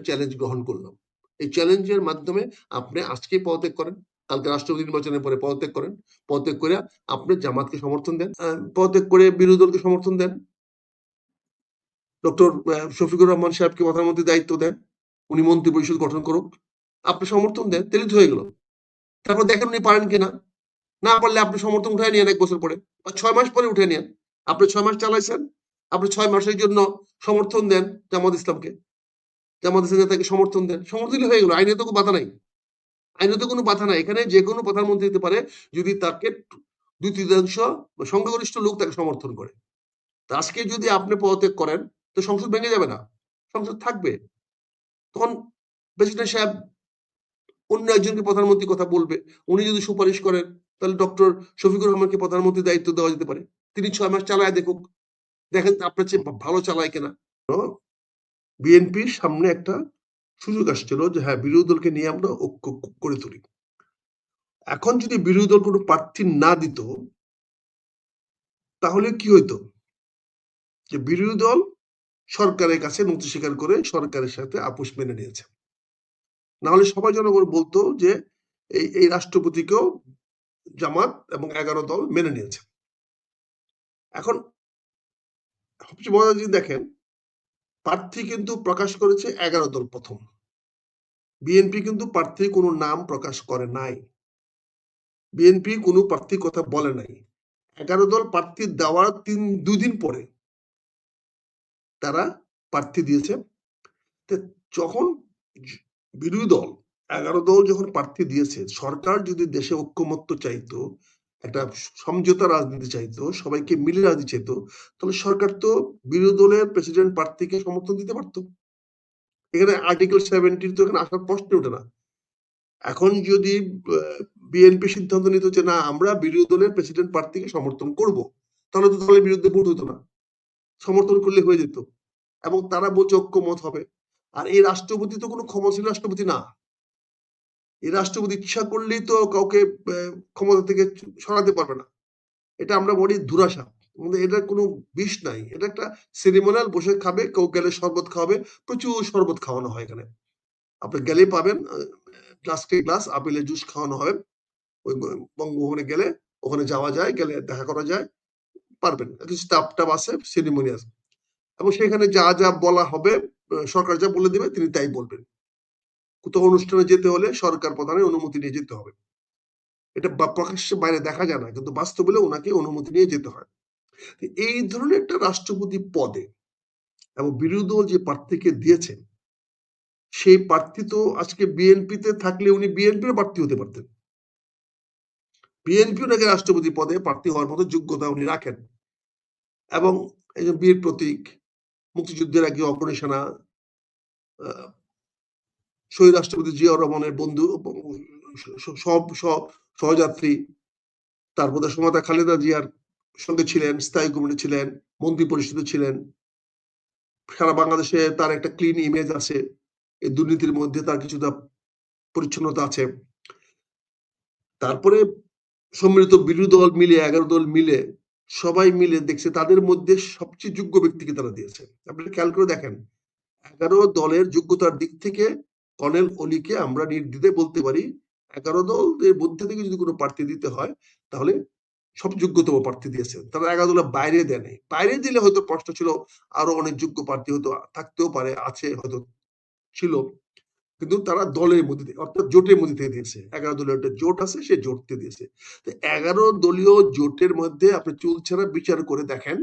Challenge গ্রহণ করলাম। এই চ্যালেঞ্জের মাধ্যমে আপনি আজকে পদত্যাগ করেন, কালকে রাষ্ট্রপতি নির্বাচনের পরে পদত্যাগ করেন, পদত্যাগ করে আপনি জামাতকে সমর্থন দেন, পদত্যাগ করে বিরোধী দলকে সমর্থন দেন, ডক্টর শফিকুর রহমান সাহেবকে প্রধানমন্ত্রীর দায়িত্ব দেন, উনি মন্ত্রী পরিষদ গঠন করুক, আপনি সমর্থন দেন, তাহলে তো হয়ে গেল। তারপর দেখেন উনি পারেন কিনা, না পারলে আপনি সমর্থন উঠায় নিয়েন 1 বছর পরে বা 6 মাস পরে উঠে নিয়েন। আপনি 6 মাস চালাইছেন, আপনি 6 মাসের জন্য সমর্থন দেন জামাত ইসলামকে, জামাত ইসলাম নেতাকে সমর্থন দেন, সমর্থন দিলে হয়ে গেল। আইনে তো কোনো বাধা নাই, আইনে তো কোনো বাধা নাই। এখানে যে কোনো প্রধানমন্ত্রী হতে পারে যদি তাকে 2/3 সংখ্যাগরিষ্ঠ লোক তাকে সমর্থন করে। তা আজকে যদি আপনি পদত্যাগ করেন তো সংসদ ভেঙে যাবে না, সংসদ থাকবে। তখন প্রেসিডেন্ট সাহেব অন্য একজনকে প্রধানমন্ত্রী কথা বলবে, উনি যদি সুপারিশ করেন তাহলে ডক্টর শফিকুর রহমানকে প্রধানমন্ত্রীর দায়িত্ব দেওয়া যেতে পারে, তিনি 6 মাস চালায় দেখুক, দেখেন আপনার চেয়ে ভালো চালায় কিনা। বিএনপির সামনে একটা সুযোগ আসছিল যে হ্যাঁ, বিরোধী দলকে নিয়ে আমরা ঐক্য করে তুলি। এখন যদি বিরোধী দল কোনো প্রার্থী না দিত তাহলে কি হইতো, যে বিরোধী দল সরকারের কাছে নথি স্বীকার করে সরকারের সাথে আপোষ মেনে নিয়েছে, না হলে সবাই জনগণ বলতো যে এই রাষ্ট্রপতিকেও জামাত এবং 11 দল মেনে নিয়েছে। এখন সবচেয়ে মজার জিনিস দেখেন, প্রার্থী কিন্তু প্রকাশ করেছে 11 দল প্রথম, বিএনপি কিন্তু প্রার্থীর কোনো নাম প্রকাশ করে নাই, বিএনপি কোনো প্রার্থীর কথা বলে নাই। 11 দল প্রার্থী দেওয়ার 2 দিন পরে তারা প্রার্থী দিয়েছে। যখন বিরোধী দল 11 দল যখন প্রার্থী দিয়েছে, সরকার যদি দেশে ঐক্যমত্য চাইতো, একটা সমঝোতা রাজনীতি চাইতো, সবাইকে মিলে রাজনীতি চাইতো, তাহলে সরকার তো বিরোধী দলের প্রেসিডেন্ট প্রার্থীকে সমর্থন দিতে পারতো। এখানে আর্টিকেল 70 তো এখানে আসার প্রশ্ন ওঠে না। এখন যদি বিএনপি সিদ্ধান্ত নিত যে না, আমরা বিরোধী দলের প্রেসিডেন্ট প্রার্থীকে সমর্থন করব, তাহলে তো দলের বিরুদ্ধে ভোট হতো না, সমর্থন করলে হয়ে যেত, এবং তারা বলছে ঐক্যমত হবে। আর এই রাষ্ট্রপতি তো কোনো ক্ষমতাশীল রাষ্ট্রপতি না, এই রাষ্ট্রপতি ইচ্ছা করলেই তো কাউকে ক্ষমতা থেকে সরাতে পারবে না। এটা আমরা বলি দুরাশা, এটার কোনো বিষ নাই, এটা একটা সেরিমোনিয়াল, বসে খাবে, কেউ গেলে শরবত খাওয়াবে, প্রচুর শরবত খাওয়ানো হয় এখানে, আপনি গেলে পাবেন গ্লাসকে গ্লাস আপেলের জুস খাওয়ানো হবে। ওই বঙ্গভবনে গেলে ওখানে যাওয়া যায়, গেলে দেখা করা যায়, পারবেন, কিছু স্টাফ টাফ আছে, সেরিমোনিয়াল, এবং সেখানে যা যা বলা হবে সরকার যা বলে দেবে তিনি তাই বলবেন। কোথাও অনুষ্ঠানে যেতে হলে সরকার প্রধানের অনুমতি নিয়ে যেতে হবে, এটা প্রকাশ্যে বাইরে দেখা যায় না, কিন্তু বাস্তবে ওনাকে অনুমতি নিয়ে যেতে হয়। এই ধরনের একটা রাষ্ট্রপতি পদে এবং বিরোধী দল যে প্রার্থীকে দিয়েছেন, সেই প্রার্থী তো আজকে বিএনপিতে থাকলে উনি বিএনপির প্রার্থী হতে পারতেন, বিএনপি ওনাকে রাষ্ট্রপতি পদে প্রার্থী হওয়ার মতো যোগ্যতা উনি রাখেন, এবং এই যে বীর প্রতীক, মুক্তিযুদ্ধের আগে অগ্রণী সেনা, শহীদ রাষ্ট্রপতি জিয়াউর রহমানের বন্ধু, সব সহযাত্রী, তারপর সমতা খালেদা জিয়ার সঙ্গে ছিলেন, স্থায়ী কমিটি ছিলেন, মন্ত্রী পরিষদে ছিলেন, সারা বাংলাদেশে তার একটা ক্লিন ইমেজ আছে, এই দুর্নীতির মধ্যে তার কিছুটা পরিচ্ছন্নতা আছে। তারপরে সম্মিলিত বিরোধী দল মিলে 11 দল মিলে সবাই মিলে দেখছে তাদের মধ্যে সবচেয়ে যোগ্য ব্যক্তিকে তারা দিয়েছে। আপনি খেয়াল করে দেখেন, 11 দলের যোগ্যতার দিক থেকে কর্নেল অলিকে আমরা নির্দ্বিধায় বলতে পারি 11 দলের মধ্যে থেকে যদি কোনো প্রার্থী দিতে হয় তাহলে সব যোগ্যতম প্রার্থী দিয়েছে, তারা 11 দলের বাইরে দেয় নাই। বাইরে দিলে হয়তো প্রশ্ন ছিল, আরো অনেক যোগ্য প্রার্থী হয়তো থাকতেও পারে, আছে হয়তো ছিল, কিন্তু তারা দলের মধ্যে অর্থাৎ জোটের মধ্যে থেকে দিয়েছে। 11 দলীয় একটা জোট আছে, সে জোটতে দিয়েছে। 11 দলীয় জোটের মধ্যে আপনি চুলচেরা বিচার করে দেখেন,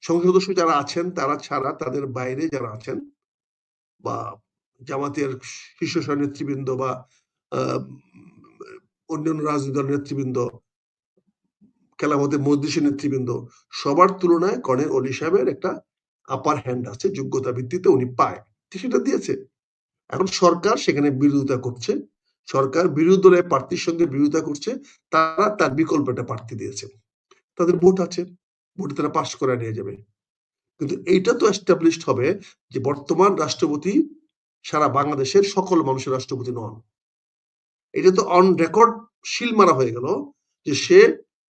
সংসদ সদস্য যারা আছেন তারা ছাড়া তাদের বাইরে যারা আছেন, বা জামাতের শীর্ষ নেতৃবৃন্দ বা অন্যান্য রাজনৈতিক দলের নেতৃবৃন্দ, খেলাফতের মজলিসের নেতৃবৃন্দ, সবার তুলনায় কর্নেল অলি সাহেবের একটা আপার হ্যান্ড আছে, যোগ্যতা ভিত্তিতে উনি পায়, সেটা দিয়েছে। এখন সরকার সেখানে বিরোধিতা করছে, সরকার বিরোধী দলের প্রার্থীর সঙ্গে বিরোধিতা করছে, তারা তার বিকল্প একটা প্রার্থী দিয়েছে, তাদের ভোট আছে, ভোটে তারা পাশ করে নিয়ে যাবে। কিন্তু এইটা তো এস্টাবলিশড হবে যে বর্তমান রাষ্ট্রপতি সারা বাংলাদেশের সকল মানুষের রাষ্ট্রপতি নন। এটা তো অন রেকর্ড শিল মারা হয়ে গেল যে সে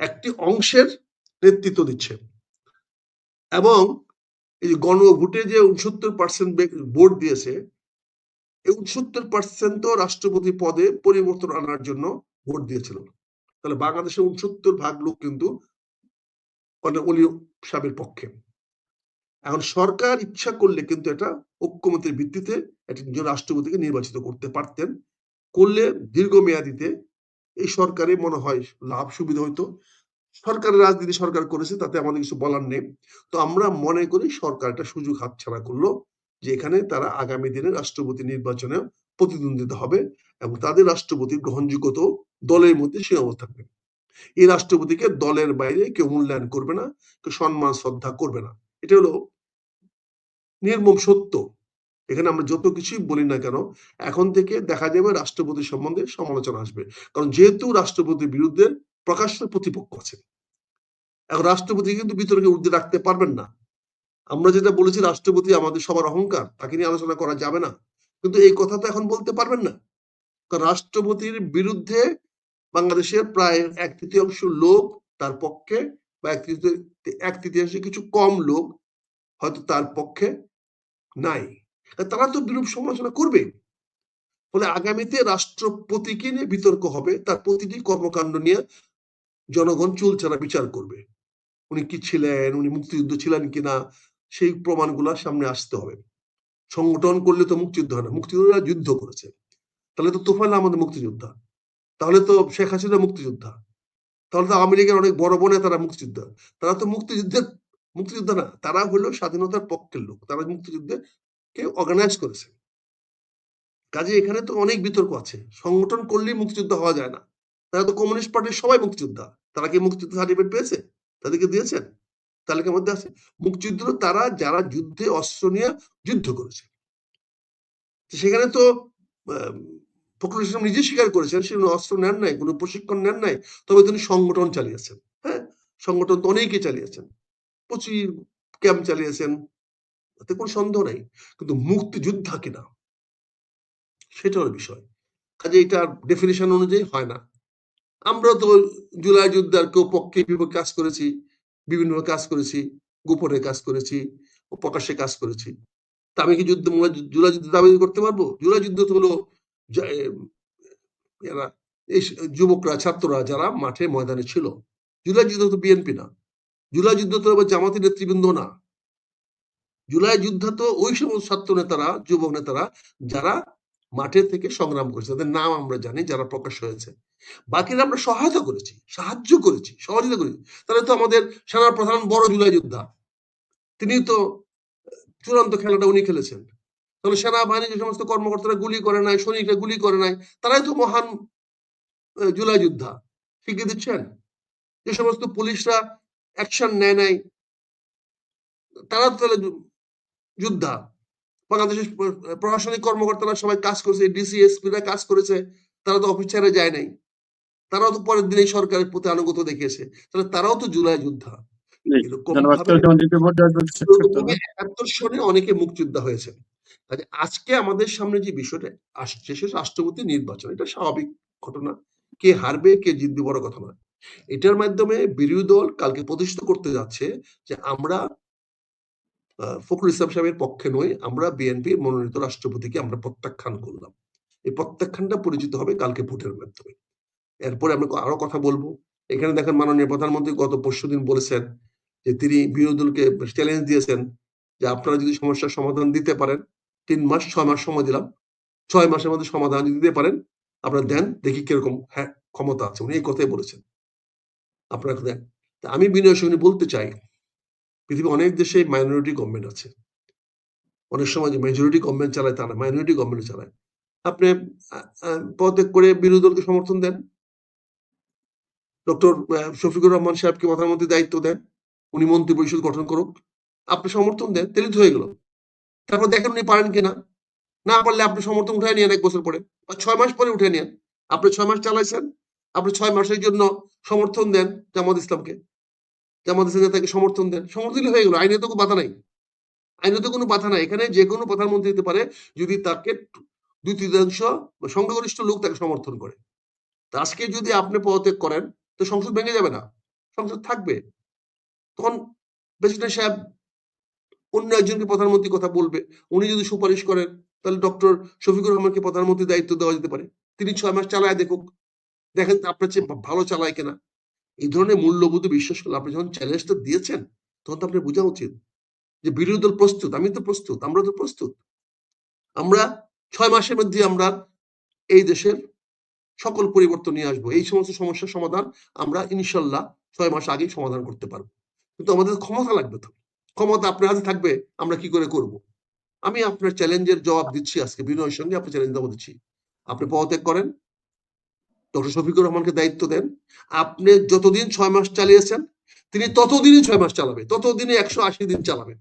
একটি অংশের নেতৃত্ব দিচ্ছে, এবং এই যে গণভোটে যে 69% ভোট দিয়েছে, এই 69% তো রাষ্ট্রপতি পদে পরিবর্তন আনার জন্য ভোট দিয়েছিল। তাহলে বাংলাদেশের 69% লোক কিন্তু অলি সাহেবের পক্ষে। এখন সরকার ইচ্ছা করলে কিন্তু এটা ঐক্যমতের ভিত্তিতে একজন রাষ্ট্রপতিকে নির্বাচিত করতে পারতেন। করলে দীর্ঘমেয়াদীতে এই সরকারে মনে হয় লাভ সুবিধা হইতো। সরকারের রাজনীতি সরকার করেছে, তাতে আমাদের কিছু বলার নেই। তো আমরা মনে করি সরকার একটা সুযোগ হাতছাড়া করলো, যে এখানে তারা আগামী দিনে রাষ্ট্রপতি নির্বাচনে প্রতিদ্বন্দ্বিতা হবে এবং তাদের রাষ্ট্রপতির গ্রহণযোগ্যতা দলের মধ্যে সীমাবদ্ধ থাকবে। এই রাষ্ট্রপতিকে দলের বাইরে কেউ মূল্যায়ন করবে না, কেউ সম্মান শ্রদ্ধা করবে না। এটা হলো নির্মম সত্য। এখানে আমরা যত কিছুই বলি না কেন, এখন থেকে দেখা যাবে রাষ্ট্রপতি সম্বন্ধে সমালোচনা আসবে। কারণ যেহেতু রাষ্ট্রপতির বিরুদ্ধে প্রকাশ্য প্রতিপক্ষ আছে, এখন রাষ্ট্রপতি কিন্তু বিতর্কে ঊর্ধ্বে রাখতে পারবেন না। আমরা যেটা বলেছি, রাষ্ট্রপতি আমাদের সবার অহংকার, তাকে নিয়ে আলোচনা করা যাবে না, কিন্তু এই কথা তো এখন বলতে পারবেন না। কারণ রাষ্ট্রপতির বিরুদ্ধে বাংলাদেশের প্রায় 1/3 লোক তার পক্ষে, বা 1/3 কিছু কম লোক হয়তো তার পক্ষে নাই। তারা তো বিরূপ সমালোচনা করবে। ফলে আগামীতে রাষ্ট্রপতিকে নিয়ে বিতর্ক হবে, তার প্রতিটি কর্মকাণ্ড নিয়ে জনগণ চুলচেরা বিচার করবে। উনি কি ছিলেন, উনি মুক্তিযুদ্ধ ছিলেন কিনা, সেই প্রমাণগুলো সামনে আসতে হবে। সংগঠন করলে তো মুক্তিযুদ্ধ হয় না, মুক্তিযোদ্ধারা যুদ্ধ করেছে। তাহলে তো তোফায়েল আমাদের মুক্তিযোদ্ধা, তাহলে তো শেখ হাসিনা মুক্তিযোদ্ধা, তাহলে তো আওয়ামী লীগের অনেক বড় বড় নেতারা মুক্তিযোদ্ধা। তারা তো মুক্তিযোদ্ধা না, তারা হলো স্বাধীনতার পক্ষের লোক, তারা মুক্তিযুদ্ধকে অর্গানাইজ করেছে। কাজে এখানে তো অনেক বিতর্ক আছে। সংগঠন করলেই মুক্তিযোদ্ধা হওয়া যায় না। তারা তো কমিউনিস্ট পার্টির সবাই মুক্তিযোদ্ধা। তারা কি মুক্তিযুদ্ধ সার্টিফিকেট পেয়েছে? তাদেরকে দিয়েছেন? তালিকার মধ্যে আছে। মুক্তিযুদ্ধ তারা যারা যুদ্ধে অস্ত্র নিয়ে যুদ্ধ করেছে। সেখানে তো ফখরুল ইসলাম নিজে স্বীকার করেছেন, সে অস্ত্র নেন নাই, কোনো প্রশিক্ষণ নেন নাই, তবে তিনি সংগঠন চালিয়েছেন। হ্যাঁ, সংগঠন তো অনেকে চালিয়েছেন, প্রচুর ক্যাম্প চালিয়েছেন, তাতে কোনো সন্দেহ নাই। কিন্তু মুক্তিযোদ্ধা কিনা, সেটা হলো বিষয়। কাজে এটা ডেফিনিশন অনুযায়ী হয় না। আমরা তো জুলাই যুদ্ধের কেউ পক্ষে বিপক্ষে কাজ করেছি, বিভিন্ন কাজ করেছি, গোপনে কাজ করেছি, প্রকাশ্যে কাজ করেছি। তা আমি কি জুলাই যুদ্ধ দাবি করতে পারবো? জুলাই যুদ্ধ তো হলো এরা এই যুবকরা, ছাত্ররা যারা মাঠে ময়দানে ছিল। জুলাই যুদ্ধ তো বিএনপি না, জুলাই যুদ্ধ তো আবার জামাতের নেতৃবৃন্দ না। জুলাই যুদ্ধ তো ওই সমস্ত ছাত্র নেতারা, যুবক নেতারা যারা মাঠে থেকে সংগ্রাম করেছে, তাদের নাম আমরা জানি, যারা প্রকাশ হয়েছে। বাকিরা আমরা সহায়তা করেছি, সাহায্য করেছি, সহযোগিতা করেছি। তাহলে তো আমাদের সেনার প্রধান বড় জুলাই যোদ্ধা, তিনি তো চূড়ান্ত খেলাটা উনি খেলেছেন। তাহলে সেনাবাহিনী যে সমস্ত কর্মকর্তারা গুলি করে নাই, সৈনিকরা গুলি করে নাই, তারাই তো মহান জুলাই যোদ্ধা। শিখিয়ে দিচ্ছেন। যে সমস্ত পুলিশরা অ্যাকশন নেয় নাই, তারা তো তাহলে যোদ্ধা। বাংলাদেশের প্রশাসনিক কর্মকর্তারা সবাই কাজ করেছে, ডিসি এসপিরা কাজ করেছে, তারা তো অফিস ছেড়ে যায় নাই, তারাও তো পরের দিনে সরকারের প্রতি আনুগত্য দেখিয়েছে। তাহলে তারাও তো জুলাই যোদ্ধা। এরকম ভাবে ৭১ সনে অনেকে মুক্তিযোদ্ধা হয়েছে। আজকে আমাদের সামনে যে বিষয়টা আসছে, সে রাষ্ট্রপতি নির্বাচন। এটা স্বাভাবিক ঘটনা। কে হারবে কে জিতবে বড় কথা নয়। এটার মাধ্যমে বিরোধী দল কালকে প্রতিষ্ঠিত করতে যাচ্ছে যে আমরা ফখরুল ইসলাম সাহেবের পক্ষে নই, আমরা বিএনপির মনোনীত রাষ্ট্রপতিকে আমরা প্রত্যাখ্যান করলাম। এই প্রত্যাখ্যানটা পরিচিত হবে কালকে ভোটের মাধ্যমে। এরপরে আমরা আরো কথা বলবো। এখানে দেখেন মাননীয় প্রধানমন্ত্রী গত পরশুদিন বলেছেন যে তিনি বিরোধী দলকে চ্যালেঞ্জ দিয়েছেন যে আপনারা যদি সমস্যার সমাধান দিতে পারেন, 3 মাস 6 মাস সময় দিলাম, 6 মাসের মধ্যে সমাধান যদি দিতে পারেন আপনারা দেন, দেখি কিরকম হ্যাঁ ক্ষমতা আছে। উনি এই কথাই বলেছেন, আপনারা দেন। আমি বিনয়ের সঙ্গে বলতে চাই, পৃথিবীর অনেক দেশে মাইনরিটি গভর্নমেন্ট আছে। অনেক সময় যে মেজরিটি গভর্নমেন্ট চালায় তা না, মাইনরিটি গভর্নমেন্ট চালায়। আপনি পদত্যাগ করে বিরোধী দলকে সমর্থন দেন, ডক্টর শফিকুর রহমান সাহেবকে প্রধানমন্ত্রীর দায়িত্ব দেন, উনি মন্ত্রী পরিষদ গঠন করুক, আপনি সমর্থন দেন, তাহলে তো হয়ে গেল। তারপর দেখেন উনি পারেন কিনা, না পারলে আপনি সমর্থন উঠায় নিয়েন 1 বছর পরে বা 6 মাস পরে উঠে নিয়েন। আপনি 6 মাস চালাইছেন, আপনি 6 মাসের জন্য সমর্থন দেন জামাত ইসলামকে, জামাত ইসলাম নেতাকে সমর্থন দেন, সমর্থন দিলে হয়ে গেল। আইনে তো কোনো বাধা নাই, আইনে তো কোনো বাধা নাই। এখানে যে কোনো প্রধানমন্ত্রী হতে পারে যদি তাকে 2/3 সংখ্যাগরিষ্ঠ লোক তাকে সমর্থন করে। আজকে যদি আপনি পদত্যাগ করেন তো সংসদ ভেঙে যাবে না, সংসদ থাকবে। তখন প্রেসিডেন্ট সাহেব অন্য একজনকে প্রধানমন্ত্রী কথা বলবে, উনি যদি সুপারিশ করেন তাহলে ডক্টর শফিকুর রহমানকে প্রধানমন্ত্রী দায়িত্ব দেওয়া যেতে পারে, তিনি 6 মাস চালায় দেখুক, দেখেন আপনার চেয়ে ভালো চালায় কিনা। এই ধরনের মূল্যবোধ বিশ্বাস করলে আপনি যখন চ্যালেঞ্জটা দিয়েছেন তখন তো আপনার বোঝা উচিত যে বিরোধী দল প্রস্তুত, আমি তো প্রস্তুত, আমরা তো প্রস্তুত। আমরা 6 মাসের মধ্যে আমরা এই দেশের সকল পরিবর্তন নিয়ে আসবো, এই সমস্ত সমস্যার সমাধান আমরা ইনশাল্লাহ 6 মাস আগেই সমাধান করতে পারবো। কিন্তু আমাদের ক্ষমতা লাগবে, তো ক্ষমতা আপনার হাতে থাকবে, আমরা কি করে করব। আমি আপনার চ্যালেঞ্জের জবাব দিচ্ছি আজকে বিনয়ের সঙ্গে, আপনি চ্যালেঞ্জ জবাব দিচ্ছি, আপনি পদত্যাগ করেন, ডক্টর শফিকুর রহমানকে দায়িত্ব দেন। আপনি যতদিন 6 মাস চালিয়েছেন তিনি ততদিনই 6 মাস চালাবে, ততদিনই 180 দিন চালাবে।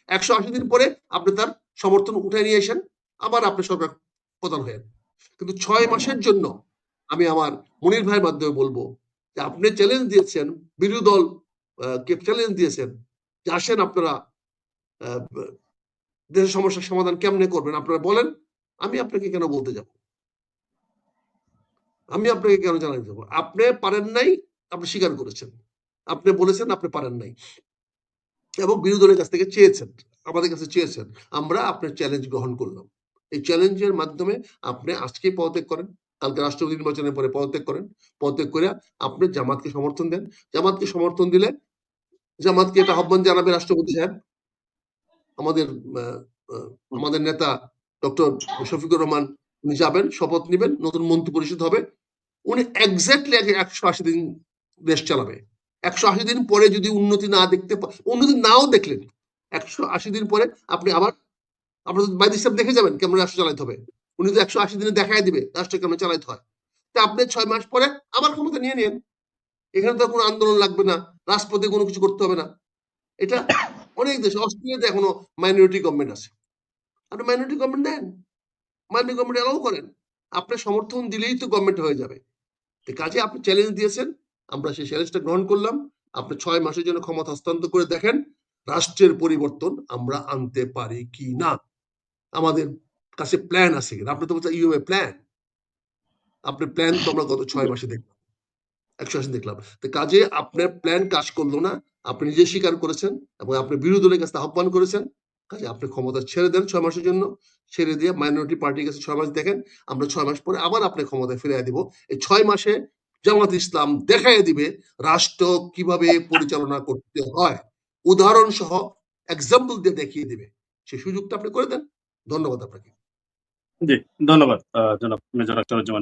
180 দিন পরে আপনি তার সমর্থন উঠে নিয়ে আসেন, আবার আপনি সরকার প্রধান হয়ে। কিন্তু 6 মাসের জন্য আমি আমার মনির ভাইয়ের মাধ্যমে বলবো যে আপনি চ্যালেঞ্জ দিয়েছেন, বিরোধী দল কে চ্যালেঞ্জ দিয়েছেন যে আসেন আপনারা দেশের সমস্যার সমাধান কেমনে করবেন আপনারা বলেন, আমি আপনাকে কেন বলতে যাব, আমি আপনাকে কেন জানাতে যাব। আপনি পারেন নাই, আপনি স্বীকার করেছেন, আপনি বলেছেন আপনি পারেন নাই এবং বিরোধী দলের কাছ থেকে চেয়েছেন, আমাদের কাছে চেয়েছেন, আমরা আপনার চ্যালেঞ্জ গ্রহণ করলাম। এই চ্যালেঞ্জের মাধ্যমে আপনি আজকে পদত্যাগ করেন, কালকে রাষ্ট্রপতি নির্বাচনের পরে পদত্যাগ করেন, পদত্যাগ করে আপনি জামাতকে সমর্থন দেন। জামাতকে সমর্থন দিলে জামাতকে এটা আহ্বান জানাবে রাষ্ট্রপতি সাহেব, আমাদের আমাদের নেতা ডক্টর শফিকুর রহমান উনি যাবেন, শপথ নেবেন, নতুন মন্ত্রী পরিষদ হবে, উনি এক্স্যাক্টলি 180 দিন দেশ চালাবে। 180 দিন পরে যদি উন্নতি না দেখতে, উন্নতি নাও দেখলেন 180 দিন পরে আপনি আবার আপনার বাইদি সাহেব দেখে যাবেন কেমন রাষ্ট্র চালাইতে হবে। উনি তো 180 দিনে দেখাই দিবে রাষ্ট্র কেমন চালাইতে হয়। তা আপনি 6 মাস পরে আবার ক্ষমতা নিয়ে নিন, এখানে তো কোনো আন্দোলন লাগবে না, রাষ্ট্রপতি কোনো কিছু করতে হবে না। এটা অনেক দেশ, অস্ট্রেলিয়াতে এখনো মাইনরিটি গভর্নমেন্ট আছে, আপনি minority government then, minority government allow করেন, আপনার সমর্থন দিলেই তো গভর্নমেন্ট হয়ে যাবে। কাজে আপনি চ্যালেঞ্জ দিয়েছেন, আমরা সেই চ্যালেঞ্জটা গ্রহণ করলাম। আপনি 6 মাসের জন্য ক্ষমতা হস্তান্তর করে দেখেন রাষ্ট্রের পরিবর্তন আমরা আনতে পারি কি না, আমাদের কাছে প্ল্যান আছে কিনা। আপনি তো বলছেন ইউ প্ল্যান, আপনার প্ল্যান তো আমরা গত 6 মাসে দেখলাম, 180 দেখলাম। তো কাজে আপনার প্ল্যান কাজ করলো না, আপনি নিজে স্বীকার করেছেন এবং আপনি বিরোধী দলের কাছে আহ্বান করেছেন। কাজে আপনি ক্ষমতা ছেড়ে দেন 6 মাসের জন্য, ছেড়ে দিয়ে মাইনরিটি পার্টির কাছে 6 মাস দেখেন, আমরা 6 মাস পরে আবার আপনি ক্ষমতায় ফিরিয়ে দিব। এই 6 মাসে জামাত ইসলাম দেখাই দিবে রাষ্ট্র কিভাবে পরিচালনা করতে হয়, উদাহরণ সহ এক্সাম্পল দিয়ে দেখিয়ে দিবে। সেই সুযোগটা আপনি করে দেন। ধন্যবাদ আপনাকে। জি, ধন্যবাদ জনাব মেজর আখতারুজ্জামান।